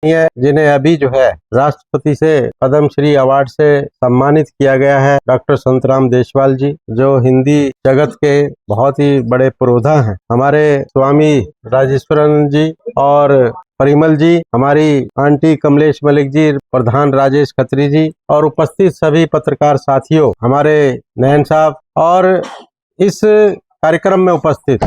जिन्हें अभी जो है राष्ट्रपति से पद्म श्री अवार्ड से सम्मानित किया गया है, डॉक्टर संतराम देशवाल जी, जो हिंदी जगत के बहुत ही बड़े पुरोधा हैं। हमारे स्वामी राजेश्वरानंद जी और परिमल जी, हमारी आंटी कमलेश मलिक जी, प्रधान राजेश खत्री जी और उपस्थित सभी पत्रकार साथियों, हमारे नयन साहब और इस कार्यक्रम में उपस्थित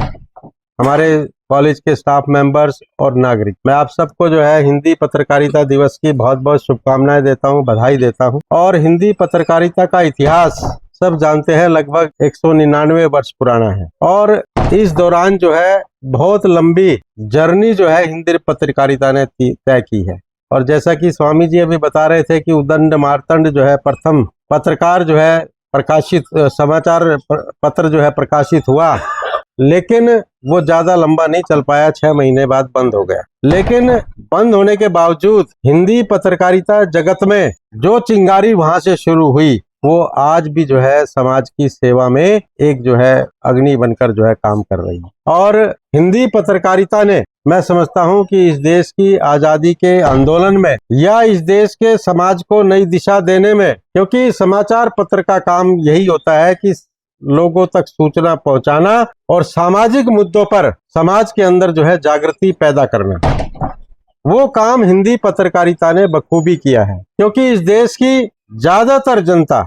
हमारे कॉलेज के स्टाफ मेंबर्स और नागरिक, मैं आप सबको जो है हिंदी पत्रकारिता दिवस की बहुत बहुत शुभकामनाएं देता हूं, बधाई देता हूं। और हिंदी पत्रकारिता का इतिहास सब जानते हैं, लगभग 199 वर्ष पुराना है और इस दौरान जो है बहुत लंबी जर्नी जो है हिंदी पत्रकारिता ने तय की है। और जैसा कि स्वामी जी अभी बता रहे थे कि उदंड मार्तंड जो है प्रथम पत्रकार जो है प्रकाशित समाचार पत्र जो है प्रकाशित हुआ, लेकिन वो ज्यादा लंबा नहीं चल पाया, 6 महीने बाद बंद हो गया। लेकिन बंद होने के बावजूद हिंदी पत्रकारिता जगत में जो चिंगारी वहां से शुरू हुई, वो आज भी जो है समाज की सेवा में एक जो है अग्नि बनकर जो है काम कर रही है। और हिंदी पत्रकारिता ने, मैं समझता हूं कि इस देश की आजादी के आंदोलन में या इस देश के समाज को नई दिशा देने में, क्योंकि समाचार पत्र का काम यही होता है कि लोगों तक सूचना पहुंचाना और सामाजिक मुद्दों पर समाज के अंदर जो है जागृति पैदा करना, वो काम हिंदी पत्रकारिता ने बखूबी किया है। क्योंकि इस देश की ज्यादातर जनता,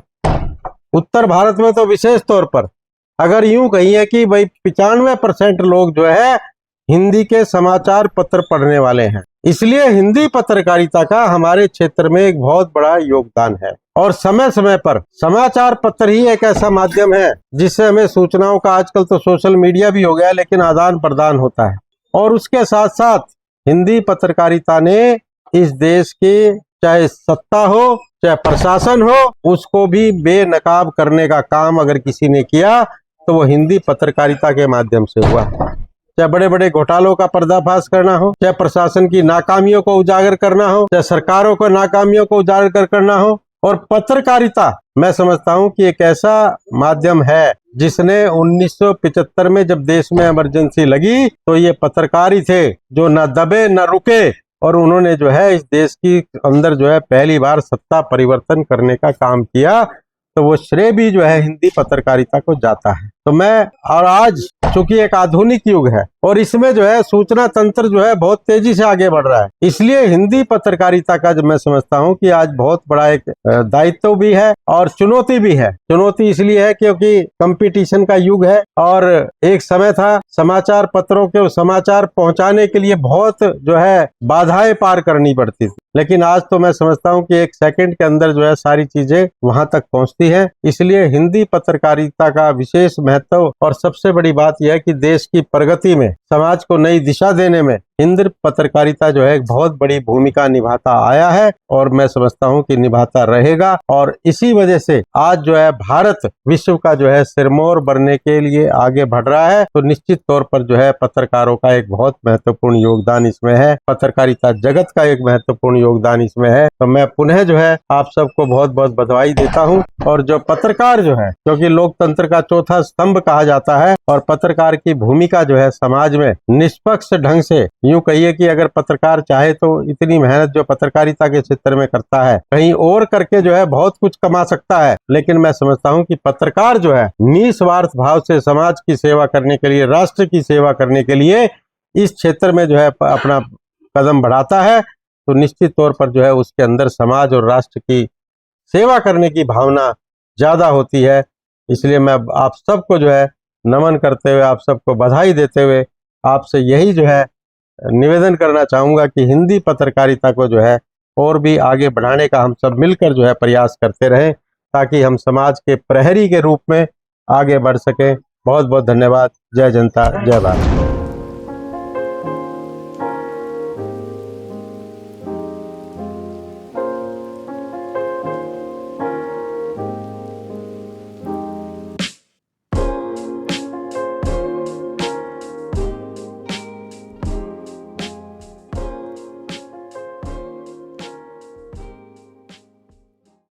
उत्तर भारत में तो विशेष तौर पर अगर यूं कहिए कि भाई 95% लोग जो है हिंदी के समाचार पत्र पढ़ने वाले हैं। इसलिए हिंदी पत्रकारिता का हमारे क्षेत्र में एक बहुत बड़ा योगदान है। और समय समय पर समाचार पत्र ही एक ऐसा माध्यम है जिससे हमें सूचनाओं का, आजकल तो सोशल मीडिया भी हो गया, लेकिन आदान प्रदान होता है। और उसके साथ साथ हिंदी पत्रकारिता ने इस देश की चाहे सत्ता हो चाहे प्रशासन हो, उसको भी बेनकाब करने का काम अगर किसी ने किया तो वो हिंदी पत्रकारिता के माध्यम से हुआ। चाहे बड़े बड़े घोटालों का पर्दाफाश करना हो, चाहे प्रशासन की नाकामियों को उजागर करना हो, चाहे सरकारों को नाकामियों को उजागर करना हो। और पत्रकारिता, मैं समझता हूं कि एक ऐसा माध्यम है जिसने 1975 में जब देश में इमरजेंसी लगी तो ये पत्रकार ही थे जो न दबे न रुके, और उन्होंने जो है इस देश की अंदर जो है पहली बार सत्ता परिवर्तन करने का काम किया। तो वो श्रेय भी जो है हिंदी पत्रकारिता को जाता है। तो मैं, और आज चूंकि एक आधुनिक युग है और इसमें जो है सूचना तंत्र जो है बहुत तेजी से आगे बढ़ रहा है, इसलिए हिंदी पत्रकारिता का जो मैं समझता हूं कि आज बहुत बड़ा एक दायित्व भी है और चुनौती भी है। चुनौती इसलिए है क्योंकि कंपटीशन का युग है और एक समय था समाचार पत्रों के समाचार पहुंचाने के लिए बहुत जो है बाधाएं पार करनी पड़ती थी, लेकिन आज तो मैं समझता हूं कि 1 सेकंड के अंदर जो है सारी चीजें वहां तक पहुंचती है। इसलिए हिंदी पत्रकारिता का विशेष महत्व, और सबसे बड़ी बात यह है कि देश की प्रगति में, समाज को नई दिशा देने में हिंदी पत्रकारिता जो है एक बहुत बड़ी भूमिका निभाता आया है और मैं समझता हूं कि निभाता रहेगा। और इसी वजह से आज जो है भारत विश्व का जो है सिरमौर बनने के लिए आगे बढ़ रहा है। तो निश्चित तौर पर जो है पत्रकारों का एक बहुत महत्वपूर्ण योगदान इसमें है, पत्रकारिता जगत का एक महत्वपूर्ण योगदान इसमें है। तो मैं पुनः जो है आप सबको बहुत बहुत बधाई देता हूं। और जो पत्रकार जो है, क्योंकि लोकतंत्र का चौथा स्तंभ कहा जाता है, और पत्रकार की भूमिका जो है समाज में निष्पक्ष ढंग से, यूं कहिए कि अगर पत्रकार चाहे तो इतनी मेहनत जो पत्रकारिता के क्षेत्र में करता है कहीं और करके जो है बहुत कुछ कमा सकता है, लेकिन मैं समझता हूं कि पत्रकार जो है निस्वार्थ भाव से समाज की सेवा करने के लिए, राष्ट्र की सेवा करने के लिए इस क्षेत्र में जो है अपना कदम बढ़ाता है, तो निश्चित तौर पर जो है उसके अंदर समाज और राष्ट्र की सेवा करने की भावना ज्यादा होती है। इसलिए मैं आप सबको जो है नमन करते हुए, आप सबको बधाई देते हुए आपसे यही जो है निवेदन करना चाहूंगा कि हिंदी पत्रकारिता को जो है और भी आगे बढ़ाने का हम सब मिलकर जो है प्रयास करते रहें, ताकि हम समाज के प्रहरी के रूप में आगे बढ़ सकें। बहुत बहुत धन्यवाद। जय जनता, जय भारत।